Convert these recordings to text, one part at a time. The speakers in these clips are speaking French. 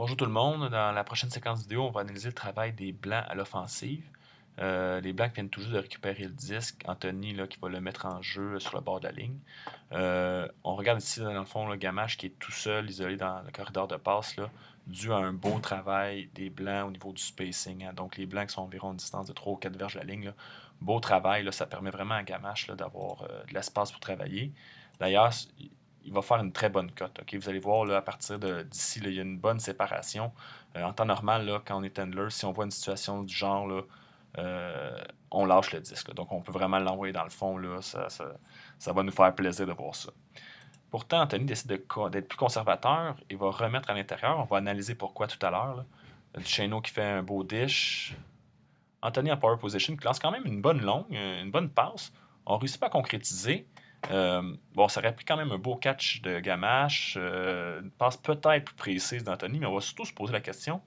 Bonjour tout le monde. Dans la prochaine séquence vidéo, on va analyser le travail des Blancs à l'offensive. Les Blancs qui viennent tout juste de récupérer le disque. Anthony là, qui va le mettre en jeu sur le bord de la ligne. On regarde ici, là, dans le fond, le Gamache qui est tout seul, isolé dans le corridor de passe, là, dû à un beau travail des Blancs au niveau du spacing, hein. Donc les Blancs qui sont environ à une distance de 3 ou 4 verges de la ligne. Là. Beau travail, là, ça permet vraiment à Gamache là, d'avoir de l'espace pour travailler. D'ailleurs, il va faire une très bonne cote. Okay? Vous allez voir, là, à partir d'ici, il y a une bonne séparation. En temps normal, là, quand on est handler, si on voit une situation du genre, là, on lâche le disque. Là. Donc, on peut vraiment l'envoyer dans le fond. Là. Ça va nous faire plaisir de voir ça. Pourtant, Anthony décide d'être plus conservateur et va remettre à l'intérieur. On va analyser pourquoi tout à l'heure. Duchesneau qui fait un beau dish. Anthony en power position qui lance quand même une bonne longue, une bonne passe. On ne réussit pas à concrétiser. Bon, ça aurait pris quand même un beau catch de Gamache, une passe peut-être plus précise d'Anthony, mais on va surtout se poser la question,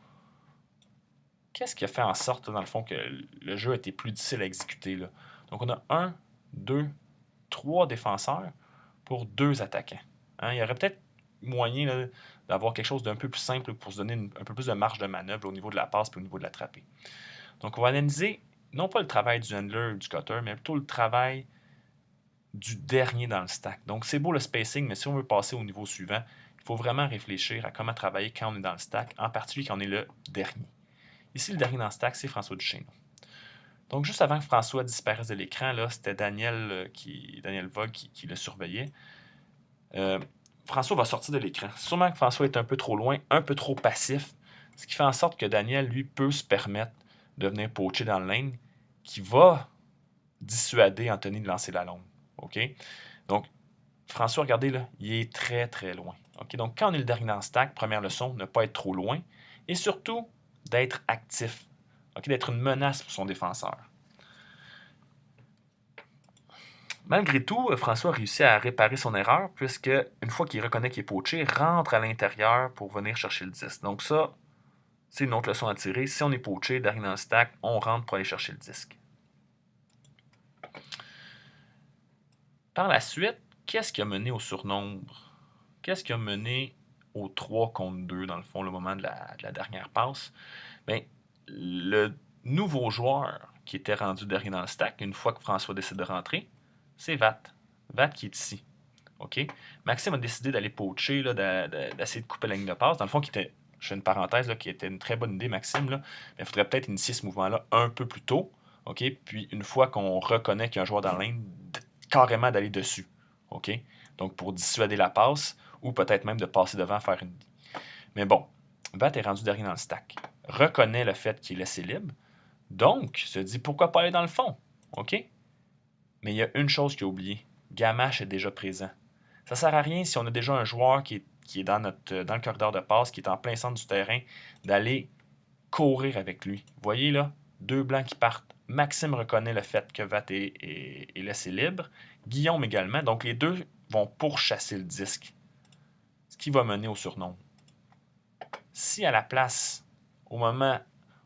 qu'est-ce qui a fait en sorte, dans le fond, que le jeu était plus difficile à exécuter, là? Donc, on a un, deux, trois défenseurs pour deux attaquants. Hein? Il y aurait peut-être moyen là, d'avoir quelque chose d'un peu plus simple pour se donner un peu plus de marge de manœuvre là, au niveau de la passe et au niveau de l'attrapé. Donc, on va analyser non pas le travail du handler ou du cutter, mais plutôt le travail du dernier dans le stack. Donc, c'est beau le spacing, mais si on veut passer au niveau suivant, il faut vraiment réfléchir à comment travailler quand on est dans le stack, en particulier quand on est le dernier. Ici, le dernier dans le stack, c'est François Duchesneau. Donc, juste avant que François disparaisse de l'écran, c'était Daniel, Daniel Vogue qui le surveillait. François va sortir de l'écran. Sûrement que François est un peu trop loin, un peu trop passif, ce qui fait en sorte que Daniel, lui, peut se permettre de venir poacher dans le lane, qui va dissuader Anthony de lancer la longue. OK? Donc, François, regardez, là, il est très, très loin. OK? Donc, quand on est le dernier dans le stack, première leçon, ne pas être trop loin et surtout d'être actif. OK? D'être une menace pour son défenseur. Malgré tout, François réussit à réparer son erreur puisque, une fois qu'il reconnaît qu'il est poaché, rentre à l'intérieur pour venir chercher le disque. Donc ça, c'est une autre leçon à tirer. Si on est poaché, dernier dans le stack, on rentre pour aller chercher le disque. Par la suite, qu'est-ce qui a mené au surnombre? Qu'est-ce qui a mené au 3 contre 2, dans le fond, le moment de la dernière passe? Bien, le nouveau joueur qui était rendu derrière dans le stack, une fois que François décide de rentrer, c'est Vat. Vat qui est ici. OK? Maxime a décidé d'aller poacher, d'essayer de couper la ligne de passe. Dans le fond, je fais une parenthèse, qui était une très bonne idée, Maxime, là, mais il faudrait peut-être initier ce mouvement-là un peu plus tôt. OK? Puis, une fois qu'on reconnaît qu'il y a un joueur dans la ligne, carrément d'aller dessus. OK? Donc, pour dissuader la passe, ou peut-être même de passer devant, faire une. Mais bon, Vat est rendu derrière dans le stack. Reconnaît le fait qu'il est laissé libre. Donc, se dit pourquoi pas aller dans le fond. OK? Mais il y a une chose qu'il a oublié. Gamache est déjà présent. Ça ne sert à rien si on a déjà un joueur qui est dans le corridor de passe, qui est en plein centre du terrain, d'aller courir avec lui. Vous voyez là, deux blancs qui partent. Maxime reconnaît le fait que Vat est laissé libre. Guillaume également. Donc les deux vont pourchasser le disque. Ce qui va mener au surnom. Si à la place, au moment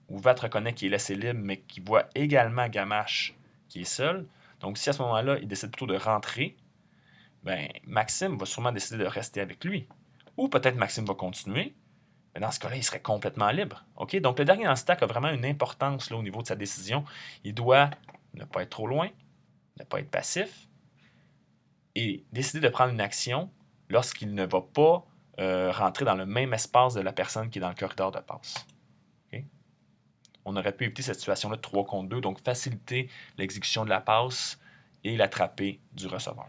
où Vat reconnaît qu'il est laissé libre, mais qu'il voit également Gamache qui est seul, donc si à ce moment-là, il décide plutôt de rentrer, ben, Maxime va sûrement décider de rester avec lui. Ou peut-être Maxime va continuer, mais dans ce cas-là, il serait complètement libre. OK? Donc, le dernier dans le stack a vraiment une importance là, au niveau de sa décision. Il doit ne pas être trop loin, ne pas être passif et décider de prendre une action lorsqu'il ne va pas rentrer dans le même espace de la personne qui est dans le corridor de passe. OK? On aurait pu éviter cette situation-là de 3 contre 2, donc faciliter l'exécution de la passe et l'attraper du receveur.